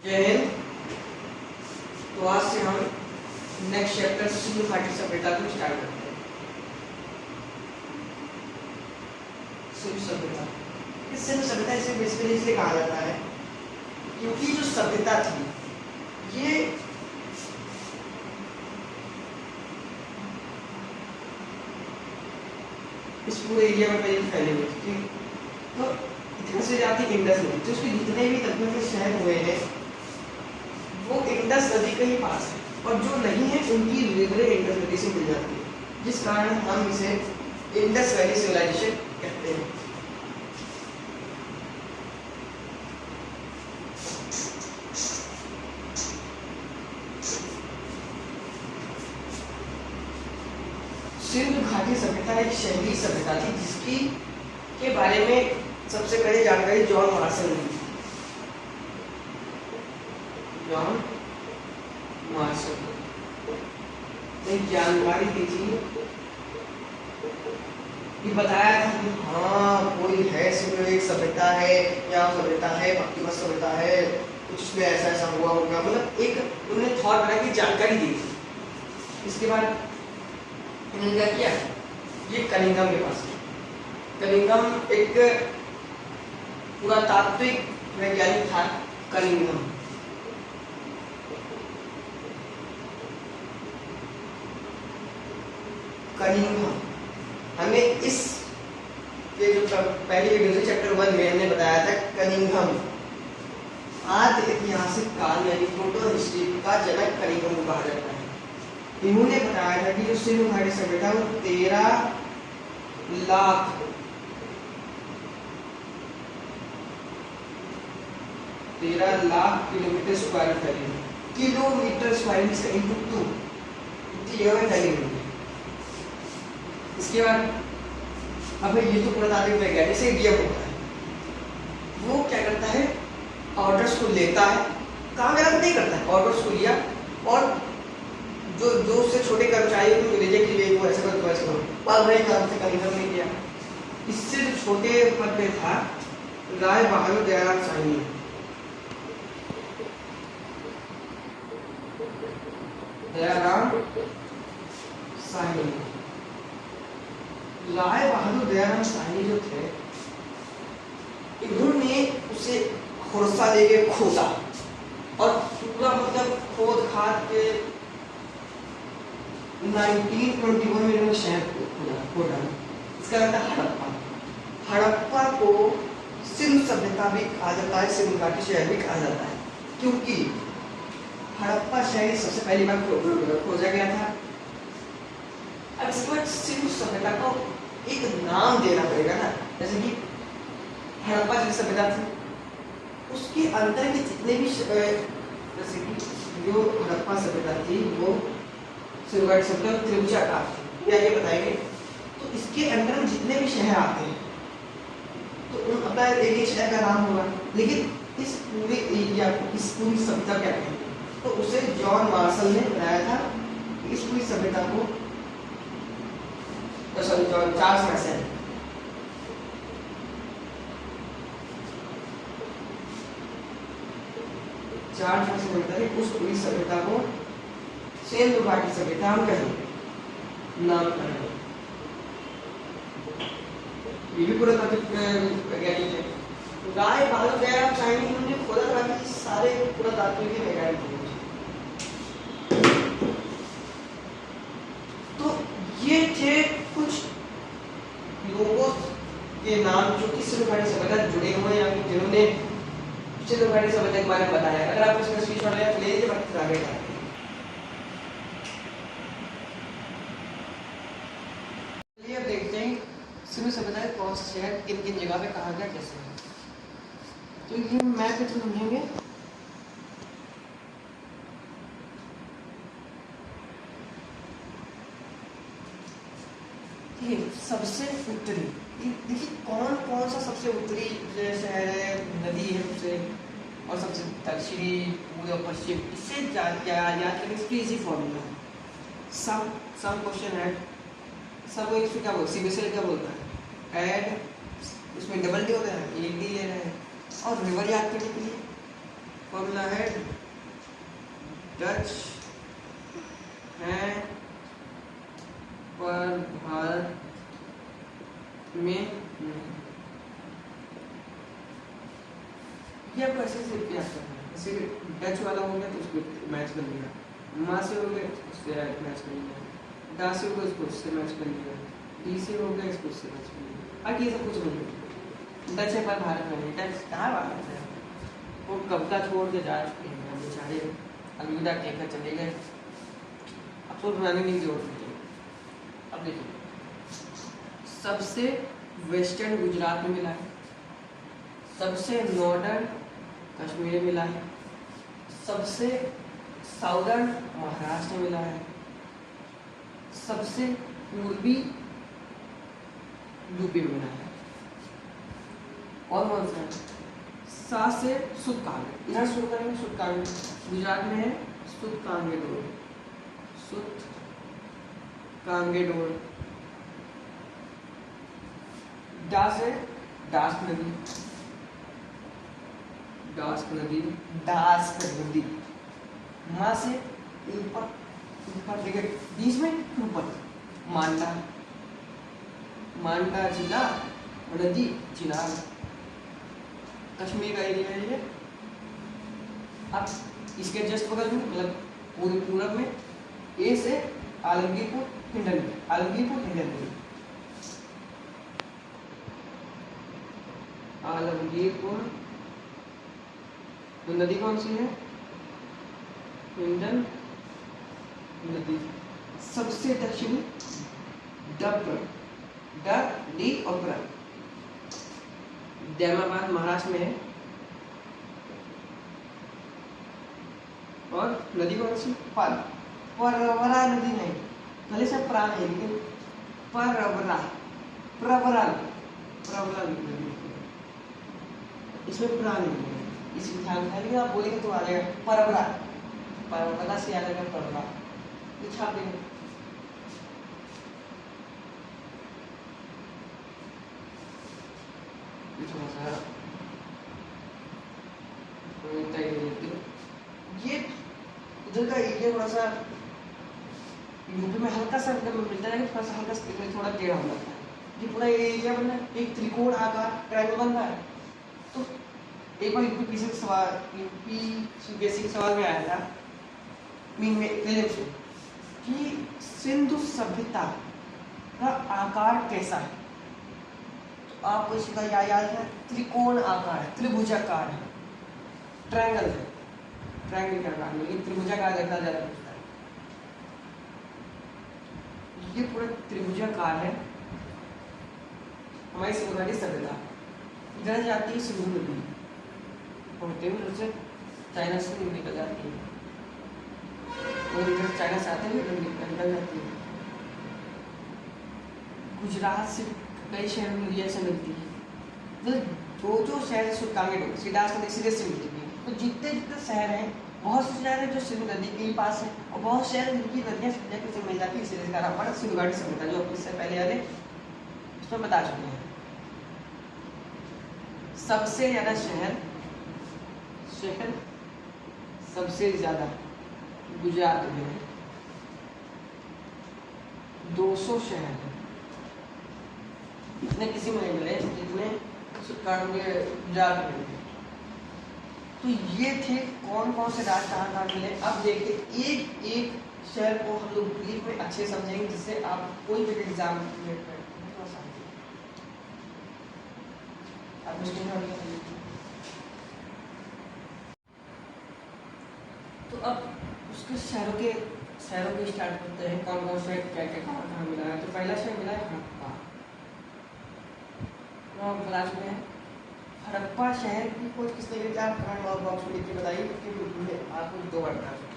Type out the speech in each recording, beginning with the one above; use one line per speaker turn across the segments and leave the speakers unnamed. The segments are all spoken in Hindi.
जय हिंद। तो आज से हम नेक्स्ट चैप्टर सिंधु घाटी सभ्यता को स्टार्ट करते हैं। सिंधु सभ्यता, इस सिंधु सभ्यता इसे बेसिकली इसलिए कहा जाता है क्योंकि जो सभ्यता थी ये इस पूरे एरिया में पहले फैली हुई थी। तो इधर से जाती इंडस नदी, तो उसके जितने भी तकनीकी शहर हुए हैं वो इंडस नदी के ही पास है, और जो नहीं है उनकी रिवर इंडस नदी से मिल जाती है, जिस कारण हम इसे इंडस वैली सिविलाइजेशन कहते हैं। सिंधु घाटी सभ्यता एक शहरी सभ्यता थी जिसकी के बारे में सबसे पहले जानकारी जॉन मार्शल ने दी। जॉन मार्शल ने जानकारी दी थी, ये बताया था कि हाँ कोई है सिंधु एक सभ्यता है, या सभ्यता है, पक्की सभ्यता है, कुछ इसमें ऐसा ऐसा हुआ होगा, मतलब एक उन्होंने थॉट बना की जानकारी दी थी। इसके बाद इन्होंने क्या किया, ये कनिंघम के पास, कनिंघम एक पुरातात्विक वैज्ञानिक था। कनिंघम हमें इस ये जो पहली वीडियो से चैप्टर 1 में हमने बताया था, कनिंघम आद्य ऐतिहासिक काल यानी प्रोटो हिस्ट्री का जनक कनिंघम को कहा जाता है। इन्होंने बताया था कि जो सिंधु घाटी सभ्यता वो 13 लाख किलोमीटर स्क्वायर फैली है। किलोमीटर स्क्वायर इसका इनटू 2 इतनी जगह में फैली हुई है। इसके बाद अब ये तो पुरातात्विक वैज्ञानिक से डीएम होता है, वो क्या करता है, ऑर्डर्स को लेता है, काम गलत नहीं करता है, ऑर्डर्स को लिया और जो उससे छोटे कर्मचारियों को भेजे कि वो ऐसा करो वैसा करो, पर वही काम से कनिंघम ने किया। इससे जो छोटे पद पे था राय बहादुर दयाराम साहनी, दयाराम साहनी, राय बहादुर दयाराम साहनी जो थे, इन्होंने उसे खुरसा लेके खोदा और पूरा मतलब खोद खाद के 1921 में इन्होंने शहर खोदा। इसका नाम था हड़प्पा। हड़प्पा को सिंधु सभ्यता भी कहा जाता है, सिंधु घाटी शहर भी कहा जाता है, क्योंकि हड़प्पा शहर सबसे पहली बार खोजा गया था। अब इसके बाद सिंधु सभ्यता को एक नाम देना पड़ेगा ना, जैसे कि हड़प्पा जैसी सभ्यता थी, उसके अंदर के जितने भी जैसे कि जो हड़प्पा सभ्यता थी वो सिंधु घाटी सभ्यता त्रिभुजाकार थी, क्या ये बताएंगे। तो इसके अंदर में जितने भी शहर आते हैं तो उन अपना एक एक शहर का नाम होगा, लेकिन इस पूरे एरिया को, इस पूरी सभ्यता क्या कहते हैं, तो उसे जॉन मार्शल ने बनाया था। इस पूरी सभ्यता को चार्ल्स मैसन, चार्ल्स मैसन बोलता है उस पूरी सभ्यता को सिंधु घाटी सभ्यता हम कहेंगे, नाम करेंगे। ये भी पुरातात्विक वैज्ञानिक है। राय बहादुर दयाराम साहनी ने खोदा था कि सारे पुरातात्विक वैज्ञानिक हैं। तो ये थे कुछ लोगों के नाम जो कि सिंधु घाटी सभ्यता जुड़े हुए हैं, या जिन्होंने सिंधु घाटी सभ्यता के बारे में बताया। अगर आप इसका स्क्रीनशॉट ले लीजिए, बाकी आगे बढ़ते हैं। देखते हैं सिंधु सभ्यता कौन सा शहर किन किन जगह पे कहा गया, कैसे है। तो ये मैप पे समझेंगे। सबसे उत्तरी, देखिए कौन कौन सा सबसे उत्तरी शहर है, नदी है सबसे, और सबसे दक्षिणी, पूर्व, पश्चिम। इससे याद करने के इजी फॉर्मूला है। सम क्वेश्चन है, सब एक क्या बोलते हैं, क्या बोलता है, ऐड, इसमें डबल डी होता है, एक डी ले रहे हैं। और रिवर याद करने के लिए कब मिला है? डच है पर भारत में नहीं। ये आपको ऐसे से याद करना है। जैसे डच वाला हो गया तो उसको मैच कर लिया, माँ से हो गया उससे मैच कर लिया, डा से हो गया उसको उससे मैच कर लिया, डी से हो गया इसको उससे मैच कर लिया। अब ये सब कुछ नहीं है। डच है पर भारत में नहीं। डच कहाँ भारत है? वो कब का छोड़ के जा चुके हैं बेचारे, अलविदा कहकर चले गए। अब तो बनाने की जरूरत नहीं है। अब देखिए, सबसे वेस्टर्न गुजरात में मिला है, सबसे नॉर्दर्न कश्मीर में मिला है, सबसे साउदर्न महाराष्ट्र में मिला है, सबसे पूर्वी यूपी में मिला है। और कौन सा है? सा से सुत कांगे, इधर शुरू करेंगे सुत कांगे, गुजरात में है सुत कांगे डोर, सुत कांगे डोर। डा से डास्क नदी, डास्क नदी, डास्क नदी। माँ से ऊपर, ऊपर देखिए बीच में ऊपर मांडा, मांडा जिला, नदी चिनाब, कश्मीर का एरिया है ये। अब इसके जस्ट बगल में मतलब पूरे पूरब में ए से आलमगीरपुर हिंडन, आलमगीरपुर हिंडन, आलमगीरपुर। तो नदी कौन सी है? हिंडन नदी। सबसे दक्षिणी डब्र, डब डी और ब्र, जैमाबाद महाराष्ट्र में है। और नदी कौन सी? पर, परवरा नदी नहीं, भले से प्रा नहीं लेकिन परवरा, प्रवरा, प्रवरा नदी, इसमें प्रा नहीं है। इसमें ध्यान रखिए, आप बोलेंगे तो आ जाएगा परवरा, परवरा से आ जाएगा परवरा, ये छाप देंगे। ये इधर का एरिया थोड़ा सा यूपी में हल्का सा मिलता है, थोड़ा सा हल्का थोड़ा टेढ़ा हो जाता है। ये पूरा एरिया बना एक त्रिकोण आकार ट्रायंगल बन रहा है। तो एक बार यूपी बेसिक सवाल, यूपी बेसिक सवाल में आया था मीन में से कि सिंधु सभ्यता का आकार कैसा है। तो आपको इसका याद है, त्रिकोण आकार है, त्रिभुजाकार है, ट्रायंगल है, ट्रायंगल का आकार नहीं, त्रिभुजाकार देखना ज्यादा पूछता है। ये पूरा त्रिभुजाकार है। हमारी सिंधु घाटी सभ्यता इधर जाती है सिंधु नदी, होते हुए उधर से चाइना से निकल जाती है, और इधर चाइना से आते हुए निकल जाती है। गुजरात से कई शहर में नदियाँ से मिलती है। तो जो शहर सुल्तानगढ़ सीडास नदी सीधे से मिलती है। तो जितने जितने शहर हैं, बहुत से शहर हैं जो सिंधु नदी के ही पास है, और बहुत शहर हैं जिनकी नदियाँ से मिल जाती है। इसीलिए इसका नाम पड़ा सिंधु घाटी सभ्यता, जो इससे पहले याद है इसमें बता चुके हैं। सबसे ज्यादा शहर सबसे ज्यादा गुजरात में है, 200 शहर है। इतने किसी में नहीं मिले जितने गुजरात में मिले। तो ये थे कौन कौन से राज्य कहाँ मिले। अब देखते एक एक शहर को हम लोग ब्रीफ में अच्छे समझेंगे, जिससे आप कोई भी एग्जाम में तो अब उसके शहरों के स्टार्ट करते हैं, कौन कौन से क्या क्या कहाँ मिला है। तो पहला शहर मिला है हड़प्पा। में हड़प्पा शहर की कोई किसने लिखा, आप कमेंट बॉक्स में लिख के बताइए, क्योंकि आपको 2 बार बता चुके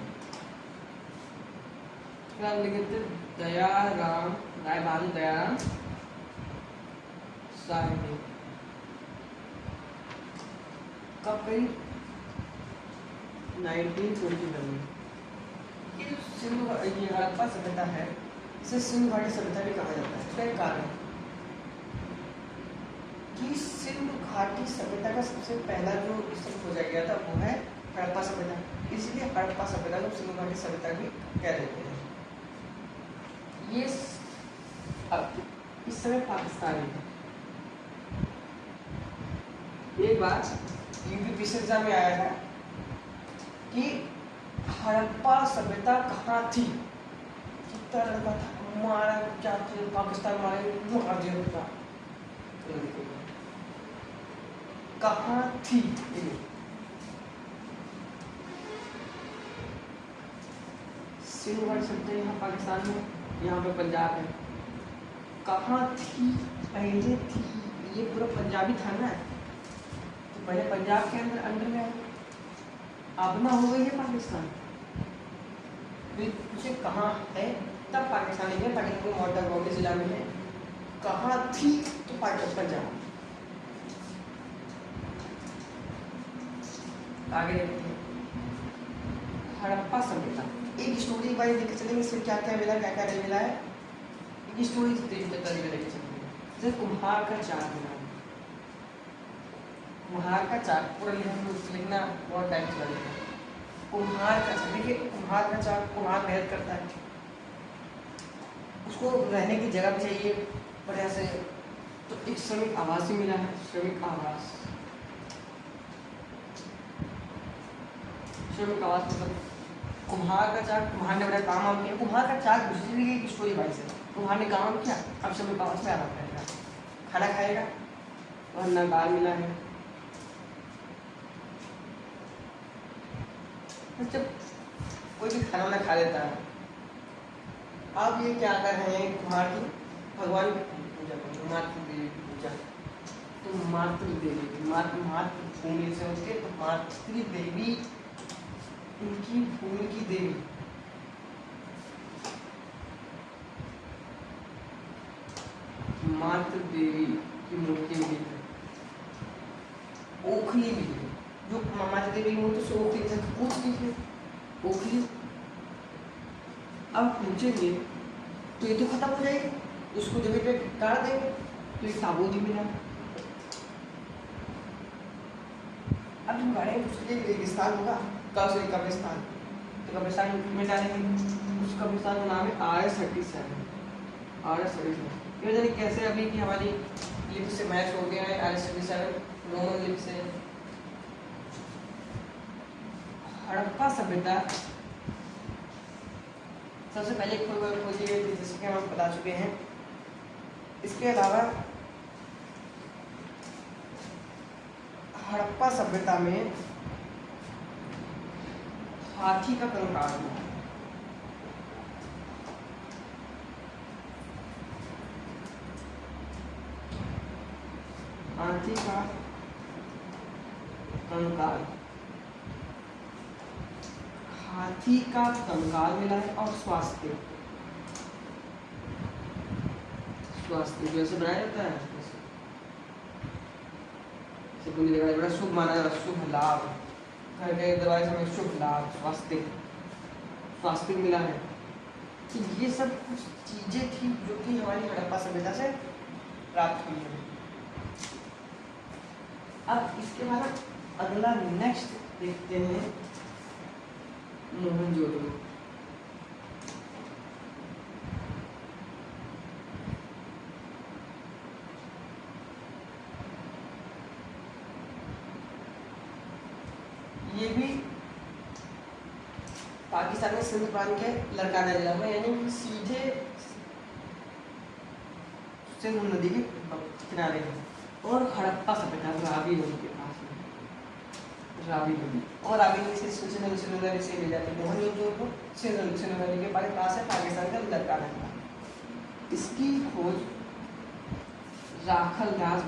हैं। लिखते दयाराम राय बहादुर दयाराम साहनी। कब करी? 1921 में। ये जो सिंधु ये हड़प्पा सभ्यता है, इसे सिंधु घाटी सभ्यता भी कहा जाता है। इसका एक कारण कि सिंधु घाटी सभ्यता का सबसे पहला जो स्थल खोजा गया था वो है हड़प्पा हड़प्पा सभ्यता, इसलिए हड़प्पा सभ्यता को सिंधु घाटी सभ्यता भी कह देते हैं। ये अब इस समय पाकिस्तान है। एक बार यूपीपीसी एग्जाम में आया था कि हड़प्पा सभ्यता कहाँ थी, कितना लड़का था मारा क्या पाकिस्तान मारे मार दिया था, कहाँ थी सिंधु घाटी सभ्यता यहाँ पाकिस्तान में, यहाँ पे पंजाब है। कहाँ थी पहले थी, ये पूरा पंजाबी था ना, तो पहले पंजाब के अंदर में अब ना हो गई है पाकिस्तान, पूछे कहाँ है तब पाकिस्तान है। पाकिस्तान को मॉडल बॉम्बे जिला में है। कहाँ थी तो पंजाब। आगे देखते हैं हड़प्पा सभ्यता। एक स्टोरी बाई लेके चलेंगे, इसमें क्या क्या मिला क्या क्या नहीं मिला है, एक स्टोरी लेके चलेंगे। जैसे कुम्हार का चाक मिला, कुम्हार का चाक पूरा लिखना बहुत टाइम चला जाएगा। कुम्हार का चाक, देखिए कुम्हार का चाक, कुम्हार मेहनत करता है, उसको रहने की जगह भी चाहिए बढ़िया से, तो एक श्रमिक आवास ही मिला है, श्रमिक आवास। श्रमिक आवास मतलब कुम्हार का चाक, कुम्हार ने बड़ा काम वाम किया। कुम्हार का चाक दूसरी की स्टोरी भाई से, कुम्हार ने काम किया, अब श्रमिक आवास में आराम करेगा, खाना खाएगा और नगार मिला है। जब कोई भी खाना वाना खा लेता है, अब ये क्या कर रहे हैं कुम्हार की भगवान की पूजा करो, मातृ देवी की पूजा, तो मातृ देवी मातृ भूमि से उसके, तो मातृ देवी उनकी भूमि की देवी, मातृ देवी की मूर्ति भी है, ओखली भी है। जो माता देवी की मूर्ति से ओखली से पूछ लीजिए, ओखली अब पूछेंगे तो ये तो खत्म हो जाएगी, उसको जमीन पे गाड़ देंगे तो ये ताबूत ही मिला। अब जो गाड़ेंगे उसके लिए रेगिस्तान होगा, कब्रिस्तान, तो कब्रिस्तान में डालेंगे, उस कब्रिस्तान का नाम है RS-37। ये जाने कैसे अभी की हमारी लिप से मैच हो गया है, RS-37 रोमन लिप से। हड़प्पा सभ्यता सबसे पहले खोजी गई थी, जैसे कि हम बता चुके हैं। इसके अलावा हड़प्पा सभ्यता में हाथी का कंकाल मिला, हाथी का कंकाल, हाथी का कंकाल मिला है। और स्वास्थ्य जैसे बनाया जाता है, बड़ा शुभ माना जाता है, शुभ लाभ, घर के दरवाजे में शुभ लाभ, स्वास्थ्य मिला है। तो ये सब कुछ चीजें थी जो कि हमारी हड़प्पा सभ्यता से प्राप्त हुई है। अब इसके बाद अगला नेक्स्ट देखते हैं मोहनजोदड़ो। ये भी पाकिस्तान में सिंध प्रांत के लड़काना जिला में, यानी सीधे सिंधु नदी के किनारे है। और हड़प्पा सभ्यता रावी नदी के पास में, रावी नदी, और रावी नदी से सिंधु नदी से मिल जाती है। मोहनजोदड़ो सिंधु नदी के पास है, पाकिस्तान का लड़काना जिला। इसकी खोज राखल दास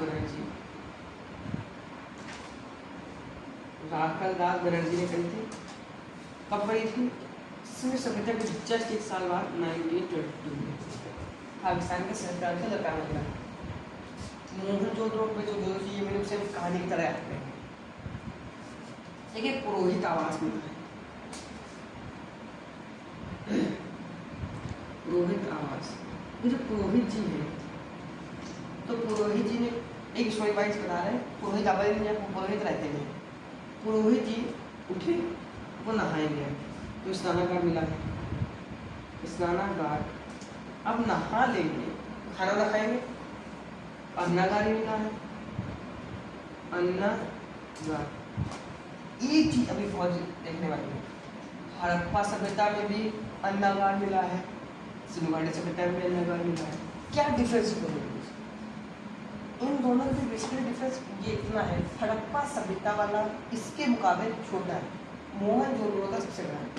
बनर्जी ने करी थी। कब करी थी? सिंधु सभ्यता के जस्ट एक साल बाद 1922 में पाकिस्तान के सरकार का लड़काना जिला। मोहनजोदड़ो पे जो दो चीजें मैंने उसे कहानी की तरह याद करें। देखिए पुरोहित आवास में, पुरोहित आवास, ये जो पुरोहित जी है, तो पुरोहित जी ने एक स्टोरी वाइज बता रहे हैं। पुरोहित आवास में पुरोहित रहते हैं, पुरोहित जी उठे वो नहाएंगे। तो स्नानागार मिला है, स्नानागार। अब नहा लेंगे, खाना वाना खाएंगे, अन्नागार ही मिला है, अन्नागार। एक चीज अभी बहुत देखने वाली है, हड़प्पा सभ्यता में भी अन्नागार मिला है, सिंधु घाटी सभ्यता में भी अन्नागार मिला है। क्या डिफरेंस है इन दोनों के बेसिकली डिफरेंस ये इतना है, हड़प्पा सभ्यता वाला इसके मुकाबले छोटा है, मोहनजोदड़ो का सबसे बड़ा है।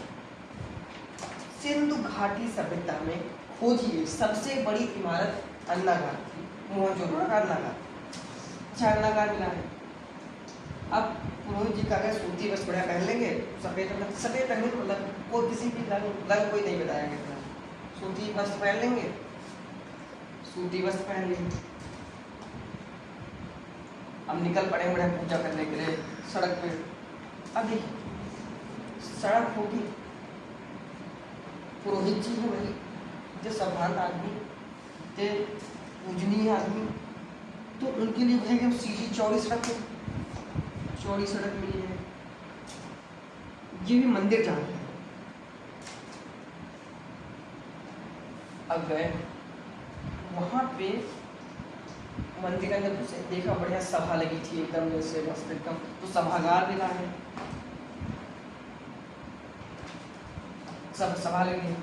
सिंधु घाटी सभ्यता में खोजी गई सबसे बड़ी इमारत अन्नागार थी, मोहनजोदड़ो का अन्नागार। अच्छा अन्नागार मिला है। अब पुरोहित जी का सूती वस्त्र बढ़िया पहन लेंगे, सफेद पहनने को कोई किसी भी रंग कोई नहीं बताया गया, सूती वस्त्र पहन लेंगे, सूती वस्त्र पहन लेंगे। अब निकल पड़े बड़े पूजा करने के लिए सड़क पे। अब देखिए सड़क होगी, पुरोहित जी है वही जो सभ्रांत आदमी थे, पूजनीय आदमी, तो उनके लिए भाई हम सीधी चौड़ी सड़क है, चौड़ी सड़क मिली है। ये भी मंदिर जहाँ है। अब गए वहाँ पे मंदिर के अंदर घुसे, देखा बढ़िया सभा लगी थी एकदम जैसे मस्त एकदम, तो सभागार मिला है, सब सभा लगी है।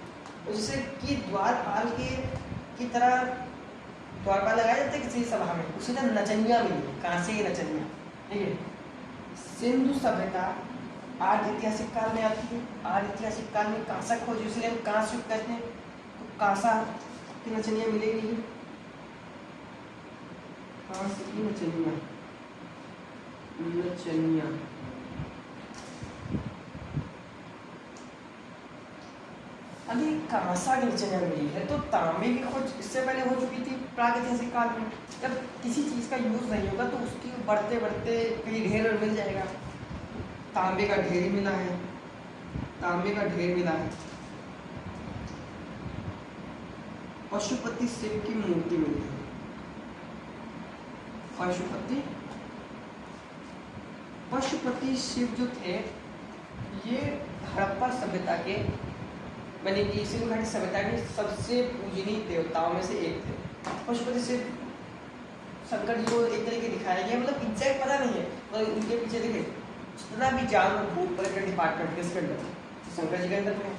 उससे कि द्वारपाल की तरह द्वारपाल लगाया जाता है किसी सभा में, उसी तरह नचनिया मिली है, कांसे की नचनिया। ठीक है, सिंधु सभ्यता आर्य ऐतिहासिक काल में आती है, आर्य ऐतिहासिक काल में कांसा खोज, इसलिए हम कांस युग कहते हैं। तो कांसा की नचनिया मिलेगी, कांसे की नचनिया, नचनिया। अभी कांसा की नचनिया मिली है, तो तांबे की खोज इससे पहले हो चुकी थी प्रागैतिहासिक काल में। जब किसी चीज का यूज नहीं होगा तो उसकी बढ़ते बढ़ते कहीं ढेर मिल जाएगा। तांबे का ढेर मिला है, तांबे का ढेर मिला है। पशुपति शिव की मूर्ति मिली है, पशुपति शिव जो थे ये हड़प्पा सभ्यता के माने कि सिंधु घाटी सभ्यता के सबसे पूजनीय देवताओं में से एक थे। पशुपति शिव शंकर जी को एक तरीके दिखाया गया, मतलब एग्जैक्ट पता नहीं है, मतलब उनके पीछे देखे जितना भी जान भूत पर्यटन डिपार्टमेंट किसके अंदर, शंकर जी के अंदर है,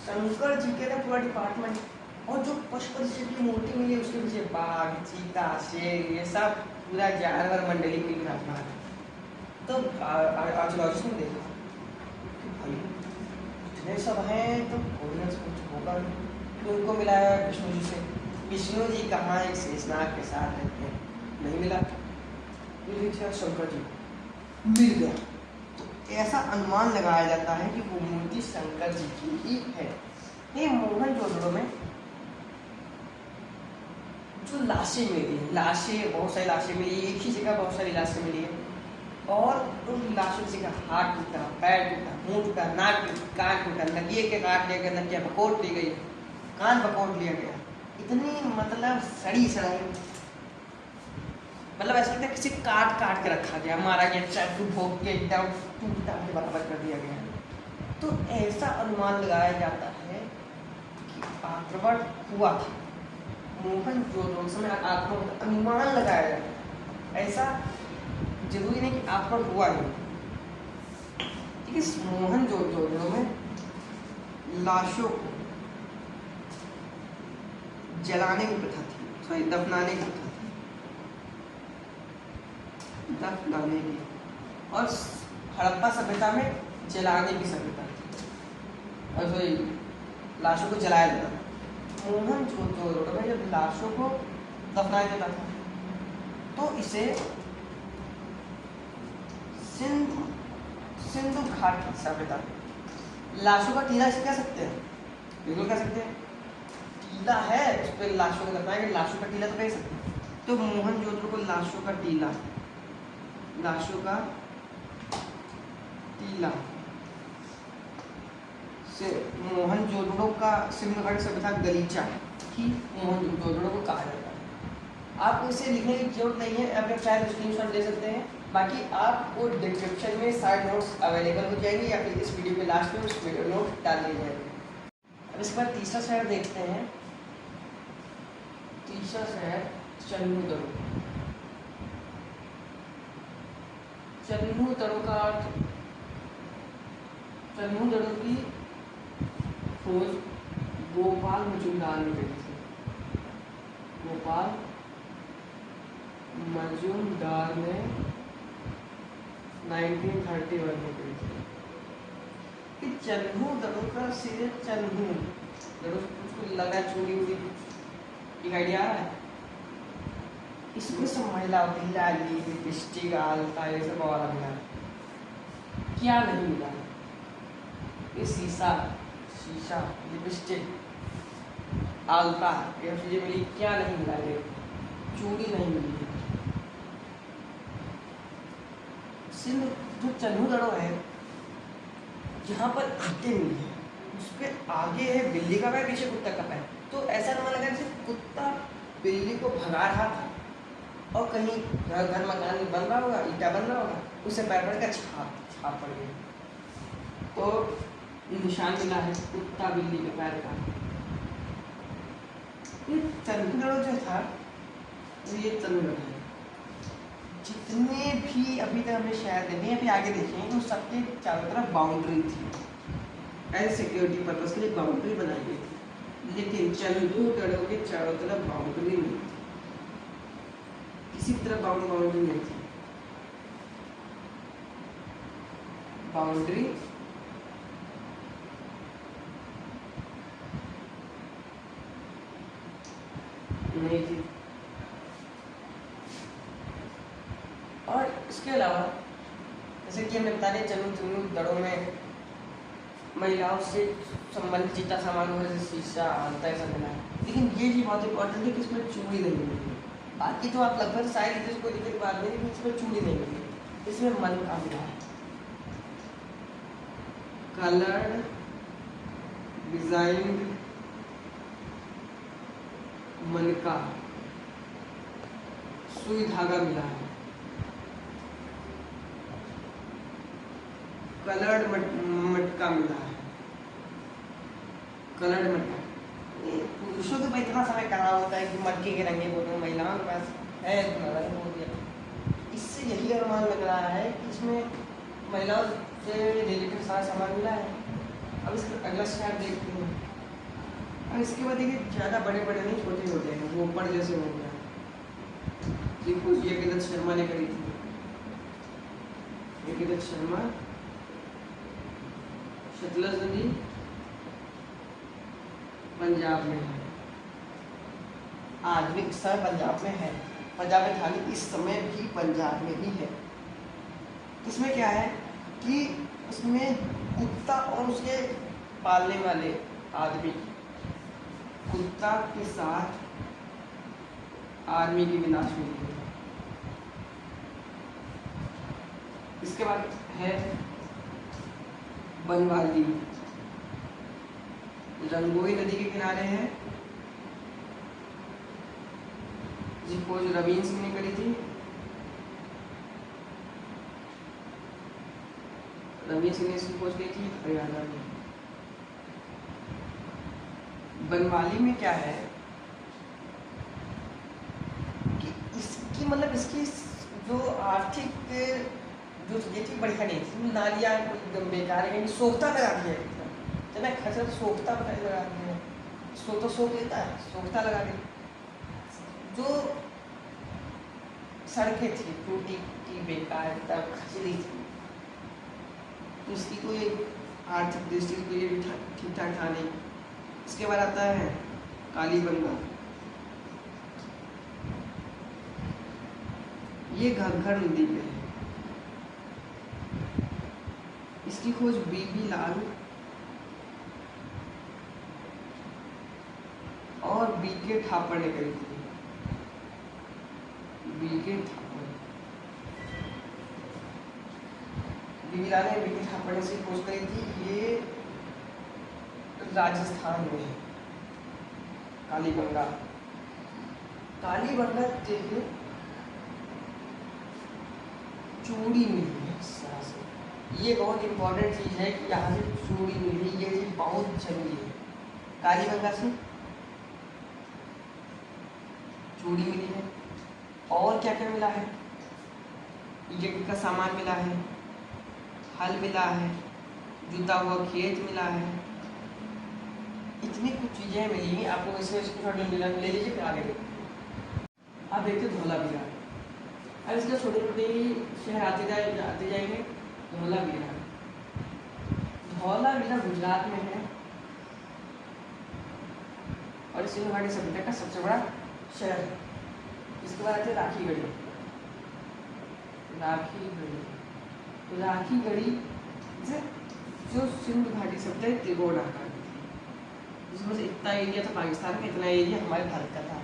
शंकर जी के अंदर पूरा डिपार्टमेंट। और जो पशुपति शिव की मूर्ति मिली उसके पीछे बाघ, चीता, शेर, ये सब पूरा जानवर मंडली की विराजमान है। तो आर्कियोलॉजिस्ट ने देखा भाई इतने सब हैं तो कोई ना कुछ होगा, तो उनको मिला विष्णु जी से। विष्णु जी कहाँ एक शेषनाग के साथ रहते हैं, नहीं मिला, शंकर जी मिल गया। तो ऐसा अनुमान लगाया जाता है कि वो मूर्ति शंकर जी की ही है। ये मोहनजोदड़ो में जो लाशें मिली है, लाशें बहुत सारी लाशें मिली, एक ही जगह बहुत सारी लाशें मिली है, और उन लाशों से हाथ टूटा, पैर टूटा, मुंह टूटा, नाक टूटी, कान टूटा, नकिए के काट लिया गया, नकिया बकोट ली गई, कान बकोट लिया गया, इतनी मतलब सड़ी सड़ाई, मतलब ऐसा लगता है किसी काट काट के रखा गया, मारा गया, चाकू भोग के एकदम टूटा के बराबर कर दिया गया। तो ऐसा अनुमान लगाया जाता है कि आक्रमण हुआ था, मोहनजोदड़ो समय आक्रमण अनुमान लगाया जाता है, ऐसा जरूरी नहीं कि आक्रमण हुआ ही। ठीक है, मोहनजोदड़ो में लाशों को जलाने की प्रथा थी, सॉरी दफनाने की प्रथा थी, दफनाने की, और हड़प्पा सभ्यता में जलाने की सभ्यता थी, और सॉरी लाशों को जलाया जाता था। मोहनजोदड़ो में जब लाशों को दफनाया जाता था तो इसे सिंधु घाटी सभ्यता, लाशों का टीला इसे कह सकते हैं, बिल्कुल कह सकते हैं, टीला है उस पर लाशों को दफनाएंगे, लाशों का टीला तो कह सकते हैं। तो मोहनजोदड़ो को लाशों का टीला, लाशों का टीला से मोहनजोदड़ो का सिंधु घाटी सभ्यता गलीचा ही मोहनजोदड़ो को कहा जाता है। आपको इसे लिखने की जरूरत नहीं है, आप चाहे स्क्रीनशॉट ले सकते हैं, बाकी आपको डिस्क्रिप्शन में सारे नोट्स अवेलेबल हो जाएंगे या फिर इस वीडियो के लास्ट में उस वीडियो नोट डाल दिए जाएंगे। अब इसके बाद तीसरा शहर देखते हैं। तीसरा शहर चन्नूदड़ो। चन्नूदड़ो का अर्थ, चन्नूदड़ो की खोज गोपाल मजूमदार ने करी थी। गोपाल मजूमदार ने 1931 में करी थी। कि चन्नूदड़ो का सीधे चन्नूदड़ो उसको लगा चूड़ी उड़ी, एक आइडिया आ रहा है। इसमें सब महिला लाली लिपस्टिक आलता ये सब वाला मिला, क्या नहीं मिला? ये शीशा लिपस्टिक आलता ये चीजें मिली, क्या नहीं मिला? ये चूड़ी नहीं मिली। सिर्फ जो चन्नूदड़ो है जहाँ पर ईंटें मिली है उसके आगे है बिल्ली का पैर, पीछे कुत्ता का पैर। तो ऐसा न लगा जैसे कुत्ता बिल्ली को भगा रहा था और कहीं घर मकान बन रहा होगा, ईटा बन रहा होगा, उससे पैर पड़ का छाप पड़ गई। तो निशान मिला है कुत्ता बिल्ली के पैर का। ये चन्नूदड़ो जो था तो ये चन्नूदड़ो है। जितने भी अभी तक हमें शहर देने अभी आगे देखें तो सबके चारों तरफ बाउंड्री थी, एज सिक्योरिटी पर्पज के लिए बाउंड्री बनाई गई थी। लेकिन चन्नूदड़ो के चारों तरफ बाउंड्री नहीं थी, किसी तरफ बाउंड्री नहीं थी। बाउंड्री नहीं थी। और इसके अलावा जैसे कि हमने बता दें चन्नूदड़ो में महिलाओं से संबंधित जितना सामान हो जैसे शीशा आलता ऐसा मिला है। लेकिन ये चीज़ बहुत इंपॉर्टेंट है कि इसमें चूड़ी नहीं मिली। बाकी तो आप लगभग सारी चीज़ को लिखे बात नहीं, लेकिन इसमें चूड़ी नहीं मिली। इसमें मन का मिला है, कलर्ड डिजाइन मन का सुई धागा मिला है। कलर्ड मटका मिला है, कलर्ड मटका। पुरुषों के पास इतना समय कहा होता है कि मटके के रंगे बोलते हैं, महिलाओं के पास है रंग बोल दिया। इससे यही अनुमान लग रहा है कि इसमें महिलाओं से रिलेटेड सारा सामान मिला है। अब इसका अगला शहर देखते हैं। अब इसके बाद देखिए ज़्यादा बड़े बड़े नहीं, छोटे होते हैं, वो ऊपर जैसे हो गया। ये खोज यज्ञदत्त शर्मा ने करी थी। यज्ञदत्त शर्मा सतलज नदी पंजाब में है। आज भी इस समय पंजाब में है, पंजाब में था नहीं, इस समय भी पंजाब में ही है। इसमें क्या है कि उसमें कुत्ता और उसके पालने वाले आदमी, कुत्ता के साथ आर्मी की भी लाश मिली है। इसके बाद है बनवाली, रंगोई नदी के किनारे है, जिसकी खोज रवीन सिंह ने करी थी। रवीन सिंह ने इसकी खोज की थी हरियाणा में। बनवाली में क्या है कि इसकी मतलब इसकी जो आर्थिक जो ये थी बड़ी खड़ी थी, नालियाँ एकदम बेकार है, सोखता लगा दिया जब मैं खर्चा तो सोखता लगा दिया, तो सोख लेता है, सोखता लगा दिया। जो सड़कें थी टूटी की बेकार तब खचरी थी, तो इसकी कोई आर्थिक दृष्टि से कोई ठीक ठाक था नहीं। इसके बाद आता है कालीबंगा, ये घग्गर नदी पे है। इसकी खोज बीबी लाल और बीके थापड़ ने करी थी। बीके थापड़, बीबी लाल ने बीके थापड़ ने इसकी खोज करी थी। ये राजस्थान में है कालीबंगा। कालीबंगा देखिए चूड़ी मिली है इस तरह से। ये बहुत इंपॉर्टेंट चीज़ है कि यहाँ से चूड़ी मिली, ये चीज़ बहुत जरूरी है। कालीगंगा से चूड़ी मिली है। और क्या क्या मिला है? ईंट का सामान मिला है, हल मिला है, जुता हुआ खेत मिला है, इतनी कुछ चीज़ें मिली हैं आपको। इसमें मिला ले लीजिए, फिर आगे देखिए। आप देखते धौला विरार, अब इसके छोटे छोटे शहर आते जाएंगे। धौला विरार, धौला विरार गुजरात में है और सिंधु घाटी सभ्यता का सबसे बड़ा शहर है। इसके बाद आते हैं राखीगढ़ी। राखीगढ़ी से जो सिंधु घाटी सभ्यता त्रिकोण आकार की थी, जिसमें से इतना एरिया था पाकिस्तान का, इतना एरिया हमारे भारत का था।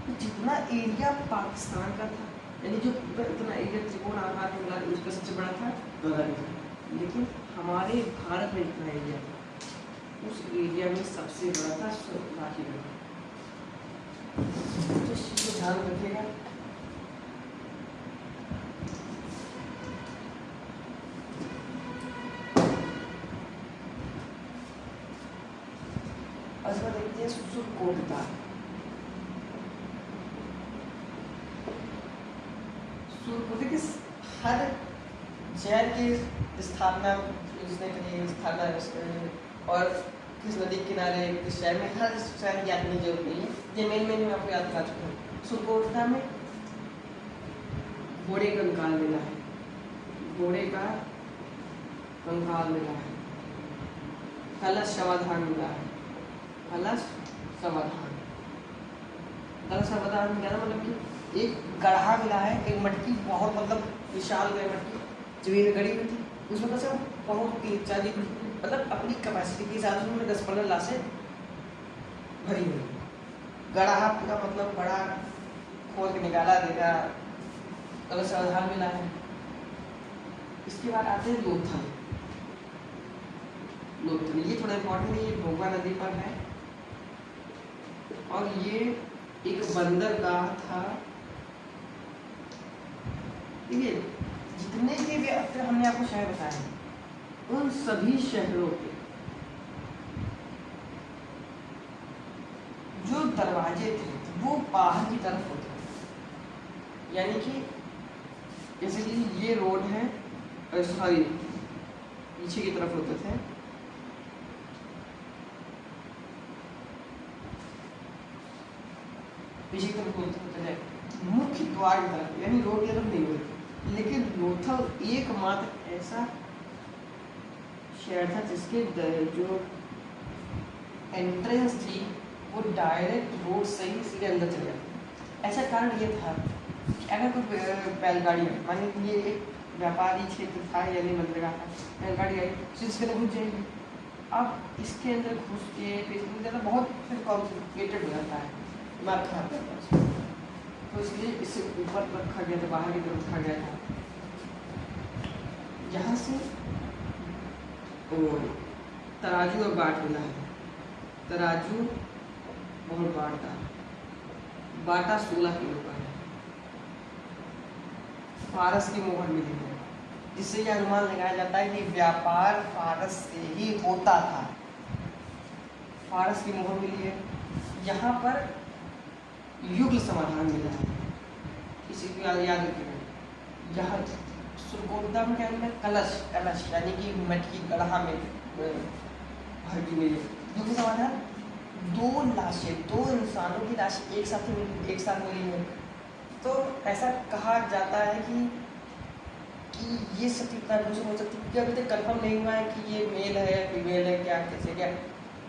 तो जितना एरिया पाकिस्तान का था, यानी जो इतना एरिया त्रिकोण आकार में मिला, उसका सबसे बड़ा था धौलावीरा। लेकिन हमारे भारत में जितना एरिया था, उस एरिया में सबसे बड़ा था राखीगढ़। तो इस चीज़ को ध्यान रखिएगा। और इसमें देखते हैं सुरकोटदा। सुरकोटदा की हर शहर की स्थापना जिसने करी, और किस नदी के किनारे, किस शहर में, हर शहर की याद करने की जरूरत नहीं है। ये मेन मैं आपको याद करा चुका हूँ। सुरकोटदा में घोड़े का कंकाल मिला है, घोड़े का कंकाल मिला है। कलश समाधान मिला है, कलश समाधान। कलश समाधान मिला ना, मतलब कि एक गढ़ा मिला है, एक मटकी बहुत मतलब विशाल मटकी जमीन गड़ी हुई थी, उसमें कैसे बहुत 3-4 मतलब अपनी कैपेसिटी के हिसाब से उन्होंने 10-15 लाशें भरी हुई। गढ़ा पूरा मतलब बड़ा खोल के निकाला देगा। कलश समाधान मिला है। इसके बाद आते हैं लोथल। लोथल ये थोड़ा इम्पोर्टेंट है, ये भोगा नदी पर है और ये एक बंदरगाह था। ठीक है, जितने के भी अब तक हमने आपको शहर बताए, उन सभी शहरों के जो दरवाजे थे वो बाहर की तरफ होते थे। यानी कि जैसे कि ये रोड है, सॉरी पीछे की तरफ होते थे, पीछे की तरफ होते थे, मुख्य द्वार की तरफ, यानी रोड की तरफ नहीं होते। लेकिन लोथल एकमात्र ऐसा शहर था जिसके जो एंट्रेंस थी वो डायरेक्ट रोड से ही सीधे अंदर चले जाती। ऐसा कारण ये था कि अगर कोई बैलगाड़ी है, मान लीजिए ये एक व्यापारी क्षेत्र था, यानी बंदरगाह था, बैलगाड़ी आई तो इसके अंदर घुस जाएगी। अब इसके अंदर घुस के इसमें ज़्यादा बहुत फिर कॉम्प्लिकेटेड हो जाता है, दिमाग खराब करता है। तो इसलिए इसे ऊपर रखा गया था, बाहर की तरफ रखा गया था। यहाँ से और तराजू और बाट मिला है, तराजू और बाटा, बाटा 16 किलो का है। फारस की मोहर मिली है, जिससे यह अनुमान लगाया जाता है कि व्यापार फारस से ही होता था। फारस की मोहर मिली है। यहाँ पर युगल समाधान मिला है, इसी को याद रखिएगा। यहाँ सुरकोटदा में क्या मिला? कलश, कलश यानी कि मटकी गढ़ा में भर की मिली। युगल समाधान 2 लाशें, 2 इंसानों की लाश एक साथ मिली है। तो ऐसा कहा जाता है कि ये सती प्रथा हो सकती है, अभी तक कंफर्म नहीं हुआ है कि ये मेल है फीमेल है, क्या कैसे क्या।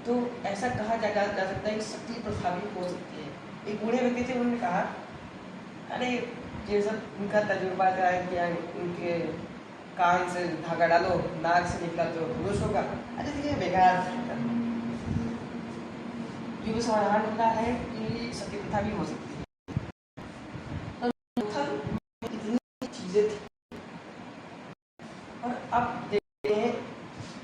तो ऐसा कहा जा सकता है कि सती प्रथा भी हो सकती है। एक बूढ़े व्यक्ति थे, उन्होंने कहा अरे ये सब उनका तजुर्बा क्या है, क्या उनके कान से धागा डालो, नाक से निकला तो पुरुष होगा। अरे ये बेकार युग समाधान मिला है कि सती प्रथा भी हो सकती है। तो इतनी चीजें थी। और अब देखते हैं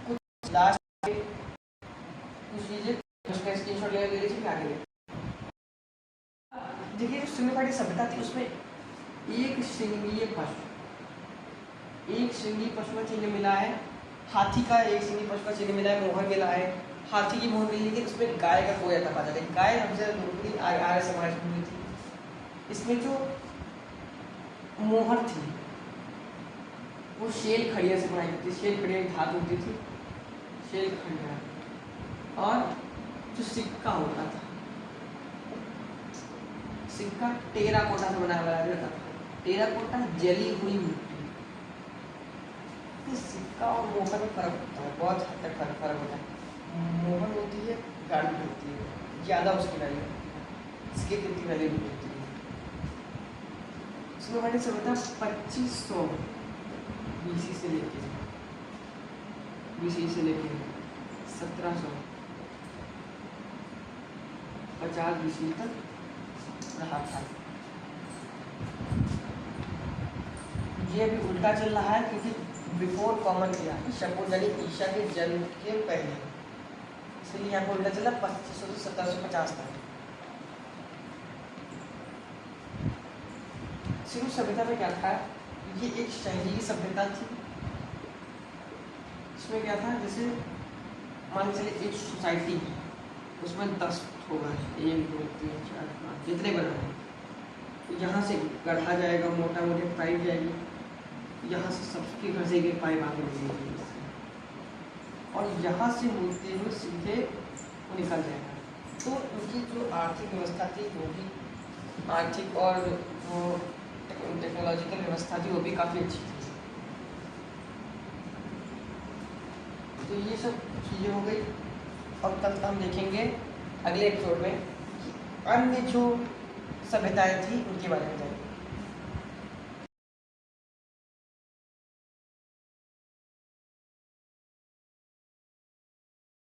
कुछ लास्ट कुछ चीजें, उसका स्क्रीनशॉट ले लीजिए, आगे देखिए। जो सिंधु घाटी सभ्यता थी उसमें एक श्रृंगीय पशु, एक श्रृंगी पशु का चिन्ह मिला है, हाथी का एक श्रृंगी पशु का चिन्ह मिला है, मोहर मिला है, हाथी की मोहर मिली, लेकिन उसमें गाय का कोई आता पाता नहीं। गाय हमसे लोकप्रिय आर्य समाज में हुई थी। इसमें जो मोहर थी वो शेल खड़िया से बनाई जाती थी। शेल खड़िया की धातु होती थी, शेल खड़िया। और जो सिक्का होता था, सिक्का टेराकोटा से बनाया जाता था। टेराकोटा जली हुई मिट्टी। सिक्का और मोहर में फर्क होता है, बहुत हद तक फर्क होता है। मोहर होती है गाढ़ी होती है, ज़्यादा उसकी वैल्यू होती है, इसकी कितनी वैल्यू होती है। इसमें मैंने से बता 2500 BC से लेके 1750 BC तक रहा था। ये अभी उल्टा चल रहा है, क्योंकि बिफोर कॉमन किया शकुन यानी ईशा के जन्म के पहले, इसलिए यहाँ पर उल्टा चला 2500 से 1750 तक। सिंधु सभ्यता में क्या था, ये एक शहरी सभ्यता थी। इसमें क्या था, जैसे मान चले एक सोसाइटी है, उसमें 10 होगा, 1 2 3 4 5 जितने बनाए, तो यहाँ से गढ़ा जाएगा, मोटा मोटी पाइप जाएगी, यहाँ से सबके घर से एक पाइप आगे मिलेगी, और यहाँ से मुड़ते हुए सीधे वो निकल जाएगा। तो उनकी जो आर्थिक व्यवस्था थी वो भी, आर्थिक और वो टेक्नोलॉजिकल व्यवस्था थी वो भी काफ़ी अच्छी थी। तो ये सब चीज़ें हो गई। और कल हम देखेंगे अगले एपिसोड में कि अन्य जो सभ्यताएं थी उनके बारे में जाएंगे।